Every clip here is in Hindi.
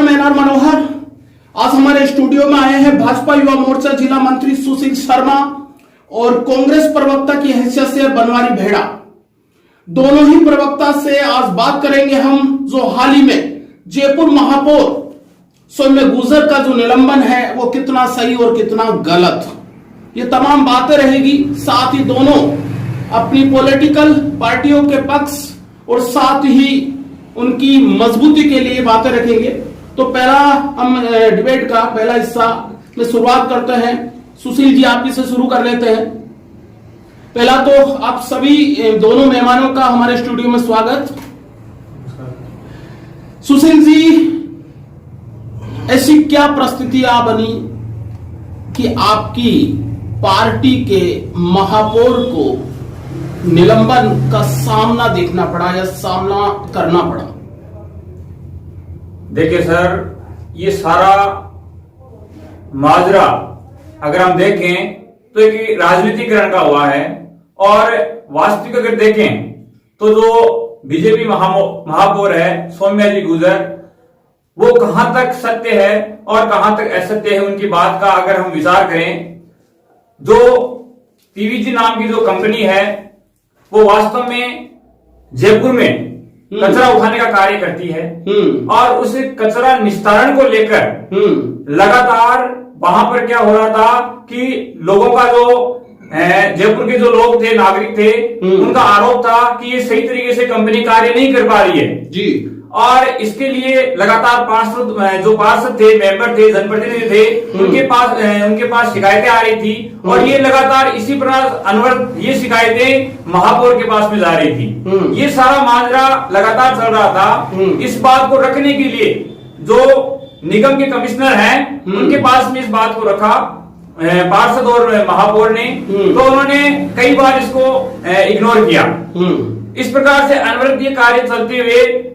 मैं एनआर मनोहर। आज हमारे स्टूडियो में आए हैं भाजपा युवा मोर्चा जिला मंत्री सुशील शर्मा और कांग्रेस प्रवक्ता की हैसियत से बनवारी भेड़ा। दोनों ही प्रवक्ता से आज बात करेंगे हम, जो हाल ही में जयपुर महापौर सौम्य गुर्जर का जो निलंबन है वो कितना सही और कितना गलत, ये तमाम बातें रहेगी। साथ ही दोनों अपनी पॉलिटिकल पार्टियों के पक्ष और साथ ही उनकी मजबूती के लिए बातें रखेंगे। तो पहला हम डिबेट का पहला हिस्सा में शुरुआत करते हैं। सुशील जी, आप ही से शुरू कर लेते हैं। पहला तो आप सभी दोनों मेहमानों का हमारे स्टूडियो में स्वागत। सुशील जी, ऐसी क्या परिस्थितियां बनी कि आपकी पार्टी के महापौर को निलंबन का सामना देखना पड़ा या सामना करना पड़ा? देखिए सर, ये सारा माजरा अगर हम देखें तो एक राजनीतिकरण का हुआ है, और वास्तविक अगर देखें तो जो बीजेपी महापौर है सौम्या जी गुर्जर, वो कहां तक सत्य है और कहां तक असत्य है उनकी बात का अगर हम विचार करें। जो पीवीजी नाम की जो कंपनी है वो वास्तव में जयपुर में कचरा उठाने का कार्य करती है, और उस कचरा निस्तारण को लेकर लगातार वहां पर क्या हो रहा था कि लोगों का जो जयपुर के जो लोग थे, नागरिक थे, उनका आरोप था कि ये सही तरीके से कंपनी कार्य नहीं कर पा रही है जी। और इसके लिए लगातार पार्षद थे, मेंबर थे, जनप्रतिनिधि थे, उनके पास शिकायतें आ रही थी, और ये लगातार इसी प्रकार अनवरत ये शिकायतें महापौर के पास में जा रही थी। ये सारा माजरा लगातार चल रहा था। इस बात को रखने के लिए जो निगम के कमिश्नर हैं, उनके पास में इस बात को रखा पार्षद और महापौर ने, तो उन्होंने कई बार इसको इग्नोर किया। इस प्रकार से अनवरत ये कार्य चलते हुए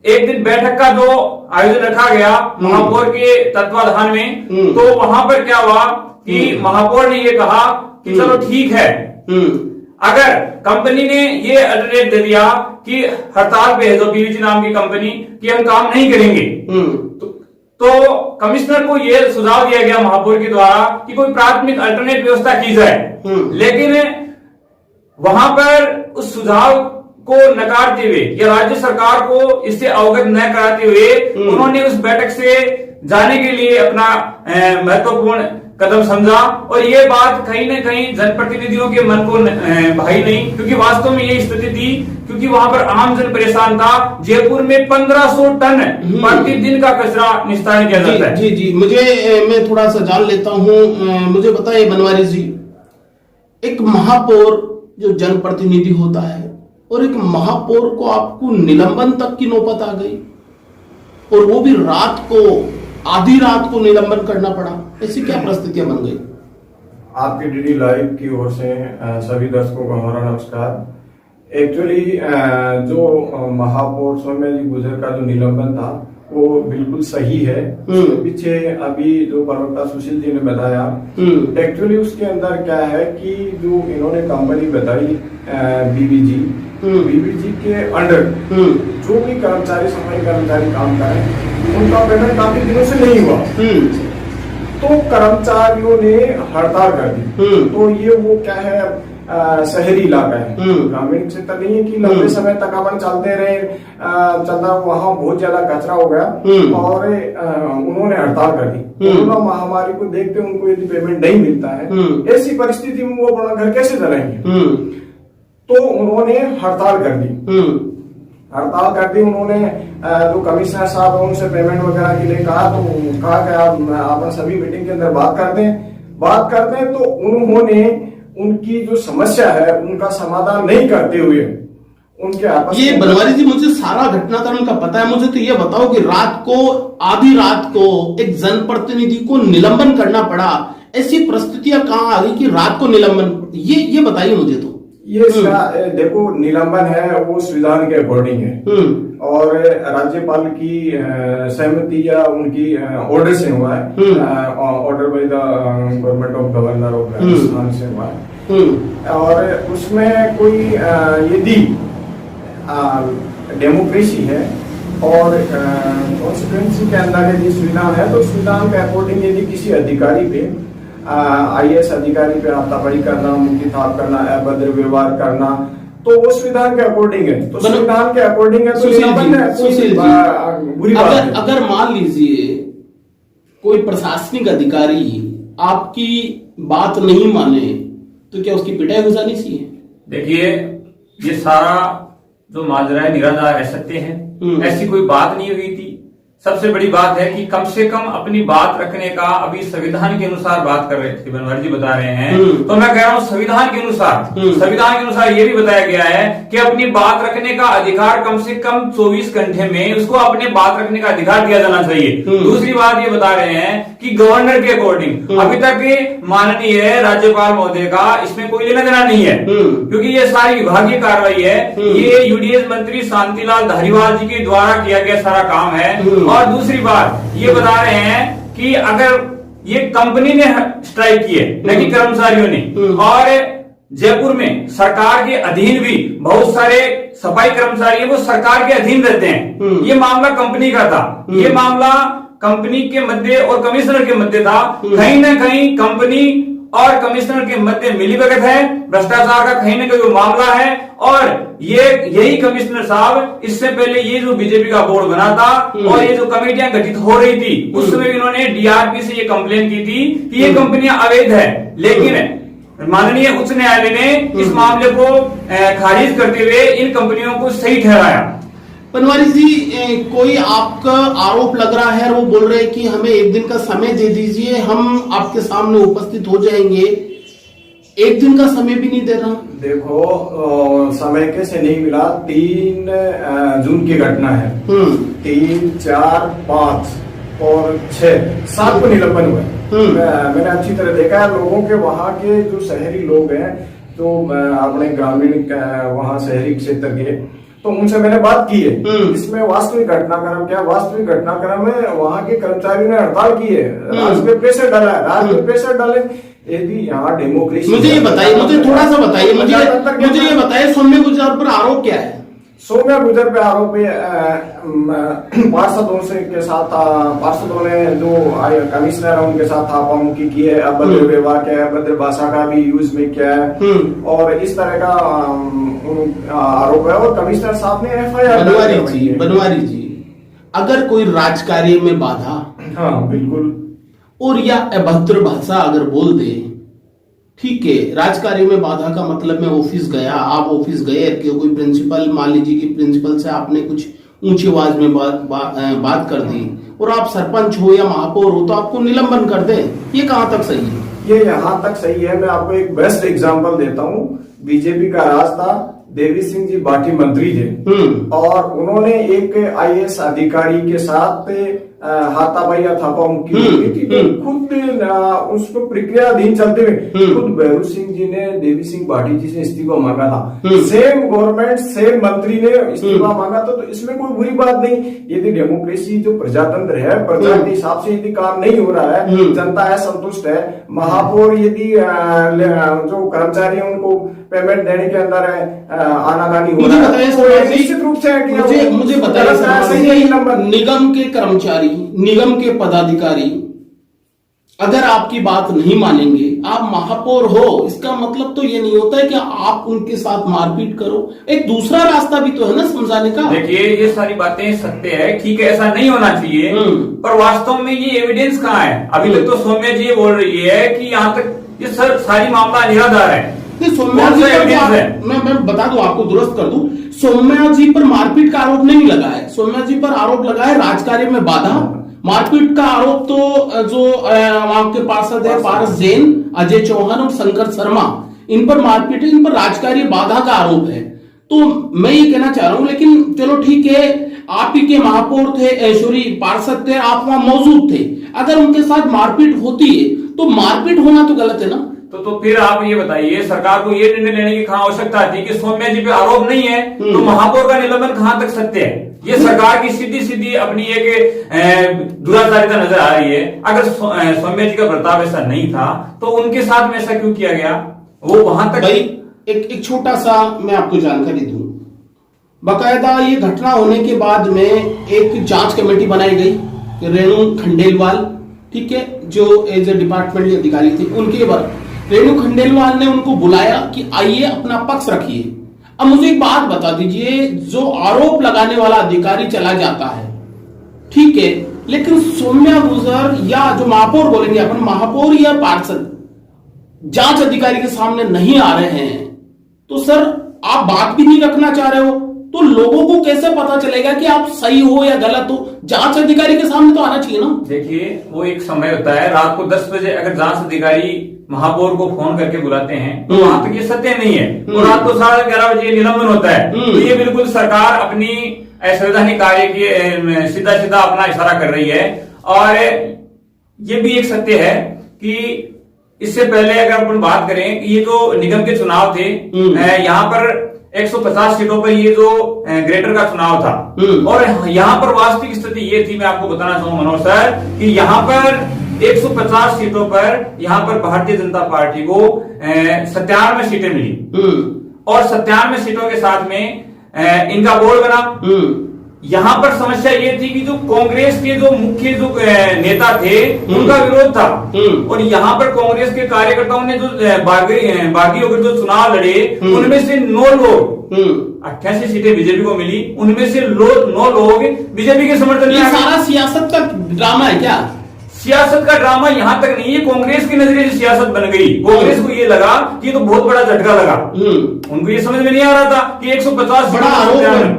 एक दिन बैठक का जो आयोजन रखा गया महापौर के तत्वाधान में, तो वहां पर क्या हुआ कि महापौर ने ये कहा कि चलो ठीक है, अगर कंपनी ने ये अल्टरनेट दे दिया कि हड़ताल पे है जो पीवीजी नाम की कंपनी, कि हम काम नहीं करेंगे, तो कमिश्नर को ये सुझाव दिया गया महापौर के द्वारा कि कोई प्राथमिक अल्टरनेट व्यवस्था की जाए। लेकिन वहां पर उस सुझाव को नकारते हुए या राज्य सरकार को इससे अवगत न कराते हुए उन्होंने उस बैठक से जाने के लिए अपना महत्वपूर्ण कदम समझा, और ये बात कहीं न कहीं जनप्रतिनिधियों के मन को भाई नहीं, क्योंकि वास्तव में ये स्थिति थी, क्योंकि वहां पर आम जन परेशान था। जयपुर में 1500 टन प्रतिदिन का कचरा निस्तारण किया जाता है। जी जी, मैं थोड़ा सा जान लेता हूँ। मुझे बताइए बनवारी जी, एक महापौर जो जनप्रतिनिधि होता है और एक महापौर को आपको निलंबन तक की नौबत आ गई, और वो भी रात को, आधी रात को निलंबन करना पड़ा, ऐसी क्या परिस्थितियां बन गई? आपके डीडी लाइव की ओर से सभी दर्शकों को हमारा नमस्कार। एक्चुअली जो महापौर सौम्या जी गुर्जर का जो निलंबन था वो बिल्कुल सही है। उसके पीछे अभी जो प्रवक्ता सुशील जी ने बताया, एक्चुअली उसके अंदर क्या है कि जो इन्होंने कंपनी बताई बीबीजी के अंडर जो भी कर्मचारी, सफाई कर्मचारी काम करें, उनका पेमेंट काफी दिनों से नहीं हुआ, तो कर्मचारियों ने हड़ताल कर दी। तो ये वो क्या है, शहरी इलाका है, ग्रामीण क्षेत्र नहीं है कि लंबे समय तक अपन चलते रहे, चलता वहां बहुत ज्यादा कचरा हो गया, और उन्होंने हड़ताल कर दी। कोरोना महामारी को देखते उनको यदि पेमेंट नहीं मिलता है, ऐसी परिस्थिति में वो अपना घर कैसे चलाएंगे? तो उन्होंने हड़ताल कर दी। उन्होंने जो कमिश्नर साहब है उनसे पेमेंट वगैरह के लिए कहा, तो कहा कि आप सभी मीटिंग के अंदर बात करते हैं। तो उन्होंने उनकी जो समस्या है उनका समाधान नहीं करते हुए उनके आपस ये बनवारी जी, मुझे सारा घटनाक्रम का पता है, मुझे तो ये बताओ कि रात को, आधी रात को एक जनप्रतिनिधि को निलंबन करना पड़ा, ऐसी परिस्थितियां कहाँ आ गई कि रात को निलंबन? ये बताइए मुझे। तो ये देखो, निलंबन है वो संविधान के अकॉर्डिंग है, और राज्यपाल की सहमति या उनकी ऑर्डर से हुआ है, order by the government of governor of Rajasthan से हुआ है। और उसमें कोई यदि डेमोक्रेसी है और कॉन्स्टिट्यूंसी के अंदर यदि संविधान है तो संविधान के अकॉर्डिंग यदि किसी अधिकारी पे IAS अधिकारी पे हाथापाई करना, मुक्ति थाप करना, अभद्र व्यवहार करना, तो वो संविधान के अकॉर्डिंग है। तो संविधान के अकॉर्डिंग है तो बुरी बात है। अगर मान लीजिए कोई प्रशासनिक अधिकारी आपकी बात नहीं माने तो क्या उसकी पिटाई हो जानी चाहिए? देखिए, ये सारा जो माजरा है निराधार है, सत्य है, ऐसी कोई बात नहीं हुई थी। सबसे बड़ी बात है कि कम से कम अपनी बात रखने का, अभी संविधान के अनुसार बात कर रहे थे बनवारी जी बता रहे हैं, तो मैं कह रहा हूं संविधान के अनुसार ये भी बताया गया है कि अपनी बात रखने का अधिकार कम से कम 24 घंटे में उसको अपने बात रखने का अधिकार दिया जाना चाहिए। दूसरी बात ये बता रहे हैं कि गवर्नर के अकॉर्डिंग अभी तक माननीय राज्यपाल महोदय का इसमें कोई लेना देना नहीं है, क्योंकि ये सारी विभागीय कार्रवाई है, ये UDS मंत्री शांतिलाल धारीवाल जी के द्वारा किया गया सारा काम है। और दूसरी बात ये बता रहे हैं कि अगर ये कंपनी ने स्ट्राइक की है, न कि कर्मचारियों ने, और जयपुर में सरकार के अधीन भी बहुत सारे सफाई कर्मचारी है वो सरकार के अधीन रहते हैं। ये मामला कंपनी का था, ये मामला कंपनी के मध्य और कमिश्नर के मध्य था। कहीं ना कहीं कंपनी और कमिश्नर के मध्य मिलीभगत है, भ्रष्टाचार का कहीं ना कहीं वो मामला है। और यही कमिश्नर साहब इससे पहले ये जो बीजेपी का बोर्ड बना था और ये जो कमेटियां गठित हो रही थी उस समय इन्होंने DRP से ये कंप्लेन की थी कि ये कंपनियां अवैध है, लेकिन माननीय उच्च न्यायालय ने इस मामले को खारिज करते हुए इन कंपनियों को सही ठहराया। बनवारी जी, कोई आपका आरोप लग रहा है, वो बोल रहे हैं कि हमें एक दिन का समय दे दीजिए, हम आपके सामने उपस्थित हो जाएंगे। एक दिन का समय भी नहीं दे रहा। देखो, समय कैसे नहीं मिला? 3 जून की घटना है। 3, 4, 5 और 6, 7 को निलंबन हुआ। मैंने अच्छी तरह देखा है। लोगों के वहाँ के जो शहरी लोग हैं, जो अपने ग्रामीण वहाँ शहरी क्षेत्र के, तो उनसे मैंने बात की है। इसमें वास्तविक घटनाक्रम क्या? वास्तविक घटनाक्रम में वहाँ के कर्मचारियों ने हड़ताल की है, राज्य पे प्रेशर डाला है, राज्य पे प्रेशर डाले। यदि यहाँ डेमोक्रेसी, मुझे ये बताइए, मुझे थोड़ा सा बताइए, मुझे ये बताइए, सौम्य गुर्जर पर आरोप क्या है? सौम्य गुर्जर पे आरोप पार्षदों के साथ, पार्षदों ने जो कमिश्नर है उनके साथ थापामुक्की की है, अभद्र व्यवहार किया है, अभद्र भाषा का भी यूज में किया है, और इस तरह का आरोप है। और कमिश्नर साहब ने FIR। बनवारी जी, अगर कोई राजकार्य में बाधा, हाँ बिल्कुल, और या अभद्र भाषा अगर बोल दे, ठीक है, राजकार्य में बाधा का मतलब मैं ऑफिस गया, आप ऑफिस गए कि कोई प्रिंसिपल, मान लीजिए कि प्रिंसिपल से आपने कुछ ऊंची आवाज में बात कर दी और आप सरपंच हो या महापौर हो तो आपको निलंबन कर दे, ये कहां तक सही है? ये यहाँ तक सही है। मैं आपको एक बेस्ट एग्जांपल देता हूँ। बीजेपी का राज था, देवी सिंह जी बाटी मंत्री थे, और उन्होंने एक IAS अधिकारी के साथ हाथापाई या थापामुक्की हुई थी, तो खुद उसको प्रक्रियाधीन चलते हुए खुद भैरू सिंह जी ने देवी सिंह बाटी जी से इस्तीफा मांगा था। सेम गवर्नमेंट, सेम मंत्री ने इस्तीफा मांगा था। तो इसमें कोई बुरी बात नहीं। यदि डेमोक्रेसी जो प्रजातंत्र है, प्रजा के हिसाब से यदि काम नहीं हो रहा है, जनता असंतुष्ट है, महापौर यदि जो कर्मचारी है उनको पेमेंट देने के अंदर आनाकानी हो रहा है, निश्चित रूप से मुझे बताइए, निगम के कर्मचारी, निगम के पदाधिकारी अगर आपकी बात नहीं मानेंगे, आप महापौर हो, इसका मतलब तो ये नहीं होता है कि आप उनके साथ मारपीट करो। एक दूसरा रास्ता भी तो है ना समझाने का। देखिए, ये सारी बातें सत्य है, ठीक है, ऐसा नहीं होना चाहिए, पर वास्तव में ये एविडेंस कहाँ है? अभी तक तो सौम्या जी बोल रही है कि यहाँ तक ये सारी मामला निराधार है। सौम्या जी पर मैं बता दूं, आपको दुरुस्त कर दूं, सौम्या जी पर मारपीट का आरोप नहीं लगा है। सौम्या जी पर आरोप लगा है राजकार्य में बाधा। मारपीट का आरोप तो जो वहां के पार्षद है पारस जैन, अजय चौहान और शंकर शर्मा, इन पर मारपीट है, इन पर राजकार्य बाधा का आरोप है। तो मैं ये कहना चाह रहा हूं, लेकिन चलो ठीक है, आप ही के महापौर थे, ऐश्वरी पार्षद थे, आप वहां मौजूद थे, अगर उनके साथ मारपीट होती है तो मारपीट होना तो गलत है ना? तो फिर आप ये बताइए, सरकार को ये निर्णय लेने की कहां आवश्यकता थी कि सौम्या जी पे आरोप नहीं है, तो महापौर का निलंबन कहां तक सत्य है? ये सरकार की सीधी अपनी एक दुराचारिता नजर आ रही है। अगर सौम्या जी का बर्ताव ऐसा नहीं था तो उनके साथ में ऐसा क्यों किया गया? वो वहां तक भाई एक छोटा सा मैं आपको जानकारी दूं, बकायदा ये घटना होने के बाद में एक जांच कमेटी बनाई गई, रेणु खंडेलवाल, ठीक है, जो एज ए डिपार्टमेंट अधिकारी थी, उनके बाद रेणु खंडेलवाल ने उनको बुलाया कि आइए अपना पक्ष रखिए। अब मुझे एक बात बता दीजिए, जो आरोप लगाने वाला अधिकारी चला जाता है, ठीक है, लेकिन सौम्या गुर्जर या जो महापौर बोलेंगे अपन, महापौर या पार्षद जांच अधिकारी के सामने नहीं आ रहे हैं, तो सर आप बात भी नहीं रखना चाह रहे हो, तो लोगों को कैसे पता चलेगा कि आप सही हो या गलत हो? जांच अधिकारी के सामने तो आना चाहिए ना। देखिए, वो एक समय होता है, रात को 10 बजे अगर जांच अधिकारी महापौर को फोन करके बुलाते हैं तो वहां तक ये सत्य नहीं है, और रात को 11:30 बजे निलंबन होता है, तो ये बिल्कुल सरकार अपनी असंवैधानिक कार्य की सीधा सीधा अपना इशारा कर रही है। और ये भी एक सत्य है कि इससे पहले अगर अपन बात करें कि ये जो निगम के चुनाव थे, यहाँ पर 150 सीटों पर ये जो ग्रेटर का चुनाव था, और यहाँ पर वास्तविक स्थिति ये थी, मैं आपको बताना चाहूंगा मनोज सर, कि यहाँ पर 150 सीटों पर यहाँ पर भारतीय जनता पार्टी को 97 सीटें मिली, और 97 सीटों के साथ में इनका बोर्ड बना। यहाँ पर समस्या ये थी कि जो कांग्रेस के जो मुख्य जो नेता थे उनका विरोध था, और यहाँ पर कांग्रेस के कार्यकर्ताओं ने जो बागी होकर जो चुनाव लड़े, उनमें से 9 लोग, 88 सीटें बीजेपी को मिली, उनमें से 9 लोग बीजेपी के समर्थन में। सारा सियासत का ड्रामा है क्या? सियासत का ड्रामा यहाँ तक नहीं है, कांग्रेस की नजरिए से सियासत बन गई। कांग्रेस को ये लगा कि ये तो बहुत बड़ा झटका लगा, उनको ये समझ में नहीं आ रहा था कि 150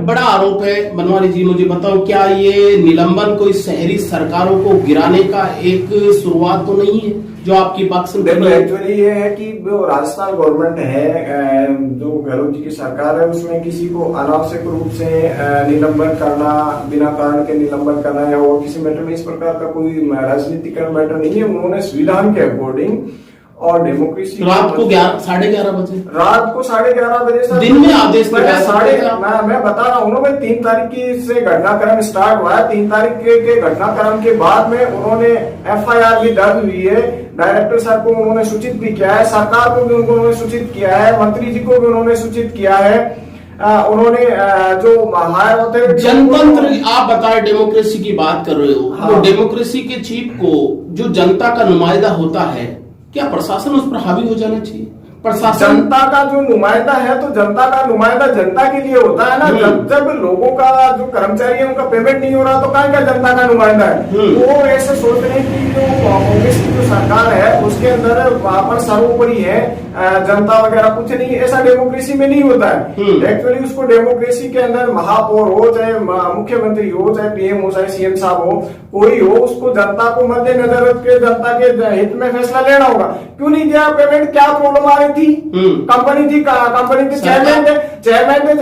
बड़ा आरोप है। बनवारी जी, मुझे बताओ, क्या ये निलंबन कोई शहरी सरकारों को गिराने का एक शुरुआत तो नहीं है जो आपकी पक्ष में? देखो, एक्चुअली ये है कि जो राजस्थान गवर्नमेंट है, जो गहलोत जी की सरकार है, उसमें किसी को अनावश्यक रूप से निलंबन करना, बिना कारण के निलंबन करना या और किसी मैटर में इस प्रकार का कोई राजनीतिक मैटर नहीं है। उन्होंने संविधान के अकॉर्डिंग और डेमोक्रेसी रात को 11:30 बजे, रात को 11:30 बजे दिन में आदेश मैं बता रहा हूँ ना भाई, 3 तारीख से घटनाक्रम स्टार्ट हुआ है। 3 तारीख के घटनाक्रम के बाद में उन्होंने FIR भी दर्ज हुई है, डायरेक्टर साहब को उन्होंने सूचित भी किया है, सरकार को भी उन्होंने सूचित किया है, मंत्री जी को भी उन्होंने सूचित किया है। उन्होंने जो हायर अथॉरिटी जनतंत्र, आप बताए डेमोक्रेसी की बात कर रहे हो, तो डेमोक्रेसी के चीफ को जो जनता का नुमाइंदा होता है, क्या प्रशासन उस पर हावी हो जाना चाहिए? प्रशासन जनता का जो नुमाइंदा है, तो जनता का नुमाइंदा जनता के लिए होता है ना। जब लोगों का जो कर्मचारी है उनका पेमेंट नहीं हो रहा, तो क्या जनता का नुमाइंदा है? वो ऐसे सोच रहे हैं कि जो कांग्रेस की जो सरकार है उसके अंदर वहां पर सर्वोपरि है, जनता वगैरह कुछ नहीं, ऐसा डेमोक्रेसी में नहीं होता है। एक्चुअली उसको डेमोक्रेसी के अंदर महापौर हो, चाहे मुख्यमंत्री हो, चाहे PM हो, चाहे CM साहब हो, कोई हो, उसको जनता को मद्देनजर रख के जनता के हित में फैसला लेना होगा। क्यों नहीं दिया पेमेंट? क्या प्रॉब्लम आ रही थी? कंपनी के चेयरमैन ने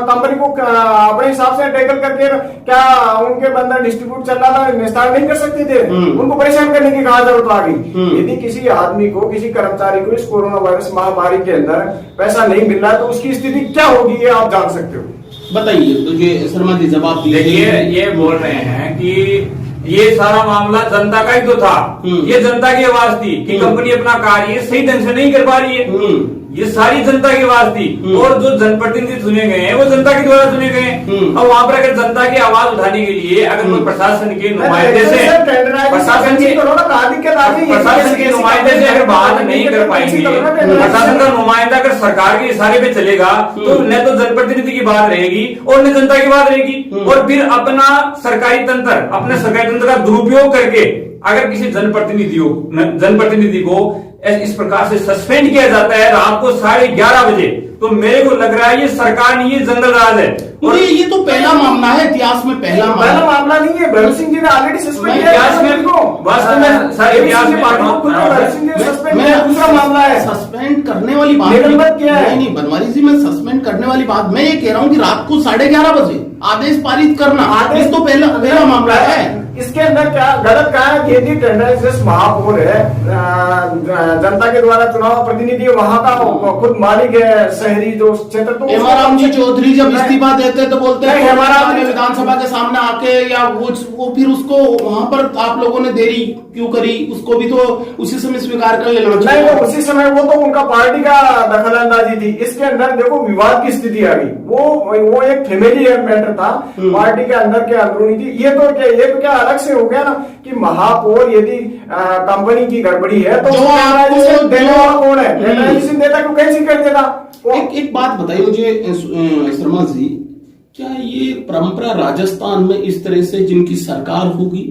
कंपनी को अपने हिसाब से टैकल करके क्या उनके बंदा डिस्ट्रीब्यूट चल रहा था, निस्तार नहीं कर सकते थे? उनको परेशान करने की कहा जरूरत आ गई। यदि किसी आदमी को, किसी कर्मचारी को इस कोरोना वायरस महामारी के अंदर पैसा नहीं मिल रहा है, तो उसकी स्थिति क्या होगी ये आप जान सकते हो। बताइए, तो ये शर्मा जी जवाब देखिए, ये बोल रहे हैं कि ये सारा मामला जनता का ही तो था, ये जनता की आवाज थी कि कंपनी अपना कार्य सही ढंग से नहीं कर पा रही है, ये सारी जनता की आवाज थी, और जो जनप्रतिनिधि चुने गए हैं वो जनता के द्वारा चुने गए हैं। अब वहां पर अगर जनता की आवाज उठाने के लिए अगर कोई प्रशासन के नुमाइंदे से प्रशासन के नुमाइंदे से अगर बात नहीं कर पाएंगे, प्रशासन का नुमाइंदा अगर सरकार के इशारे पे चलेगा, तो न तो जनप्रतिनिधि की बात रहेगी और न जनता की बात रहेगी, और फिर अपना सरकारी तंत्र का दुरुपयोग करके अगर किसी जनप्रतिनिधि को इस प्रकार से सस्पेंड किया जाता है रात को 11:30 बजे, तो मेरे को लग रहा है ये सरकार नहीं, ये जंगल राज है। और ये तो पहला मामला है, इतिहास में पहला मामला नहीं है। भगत सिंह जी ने ऑलरेडी सस्पेंड किया इतिहास में, वास्तव में सर इतिहास में दूसरा मामला है। सस्पेंड करने वाली बात नहीं, बनवारी जी, मैं सस्पेंड करने वाली बात मैं ये कह रहा हूँ कि रात को 11:30 बजे आदेश पारित करना, आदेश तो पहला मामला है। इसके अंदर क्या गलत कहा है? यदि टेंडर जिस महापौर है जनता के द्वारा चुनाव प्रतिनिधि वहां का खुद मालिक है शहरी जो क्षेत्र, तो हेमाराम जी चौधरी जब इस्तीफा देते तो बोलते हैं हेमाराम ने विधानसभा के सामने आके या वो फिर उसको वहां पर आप लोगों ने देरी क्यों करी, उसको भी तो उसी समय स्वीकार कर लेना चाहिए। नहीं, वो उसी समय वो तो उनका पार्टी का दखलंदाजी थी। इसके अंदर देखो विवाद की स्थिति आ गई। वो एक फैमिली मैटर था, पार्टी के अंदर के अंदरूनी थी। ये तो क्या अलग से हो गया ना कि महापौर यदि कंपनी की गड़बड़ी है तो देने वाला कौन है? देता क्यों कैंसिल कर देता? एक बात बताइए मुझे शर्मा जी, क्या ये परंपरा राजस्थान में इस तरह से जिनकी सरकार होगी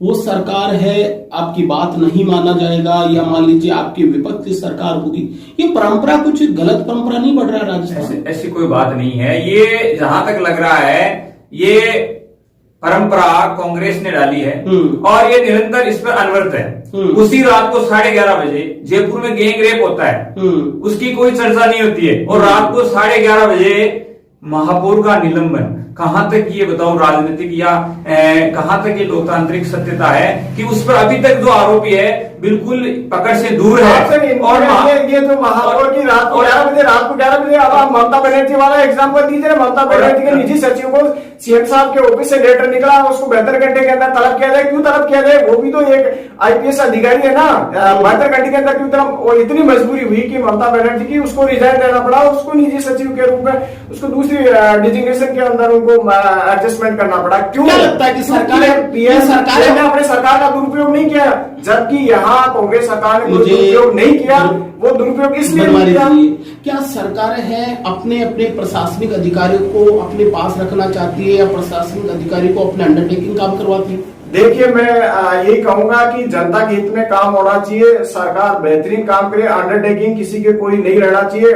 वो सरकार है, आपकी बात नहीं माना जाएगा, या मान लीजिए आपकी विपक्ष की सरकार होगी, ये परंपरा कुछ गलत परंपरा नहीं बढ़ रहा है राजस्थान? ऐसी कोई बात नहीं है। ये जहां तक लग रहा है ये परंपरा कांग्रेस ने डाली है और ये निरंतर इस पर अनवरत है। उसी रात को 11:30 बजे जयपुर में गैंग रेप होता है, उसकी कोई चर्चा नहीं होती है, और रात को 11:30 बजे महापौर का निलंबन। कहां तक ये बताओ राजनीतिक या कहां तक ये लोकतांत्रिक सत्यता है कि उस पर अभी तक जो आरोपी है बिल्कुल पकड़ से दूर है। और ये जो महापौर की रात को 11 बजे अब ममता बनर्जी वाला एग्जाम्पल दीजिए। ममता बनर्जी के निजी सचिव को सीएम साहब के ऑफिस से लेटर निकला, उसको 72 घंटे के अंदर तलब किया जाए। क्यों तलब किया जाए? वो भी तो एक आईपीएस अधिकारी है ना। 72 घंटे के अंदर क्यों तलब? और इतनी मजबूरी हुई कि ममता बनर्जी की उसको रिजाइन देना पड़ा, उसको निजी सचिव के रूप में उसको दूसरी डिजिग्नेशन के अंदर उनको एडजस्टमेंट करना पड़ा। क्यों लगता है कि सरकार ने अपने सरकार का दुरुपयोग नहीं किया, जबकि यहाँ कांग्रेस सरकार ने दुरुपयोग नहीं किया। वो दुरुपयोग इसलिए नहीं किया। क्या सरकार है अपने अपने प्रशासनिक अधिकारियों को अपने पास रखना चाहती है या प्रशासनिक अधिकारी को अपने अंडरटेकिंग काम करवाती है? देखिए, मैं यही कहूंगा कि जनता के हित में काम होना चाहिए, सरकार बेहतरीन काम करे, अंडरटेकिंग किसी के कोई नहीं रहना चाहिए।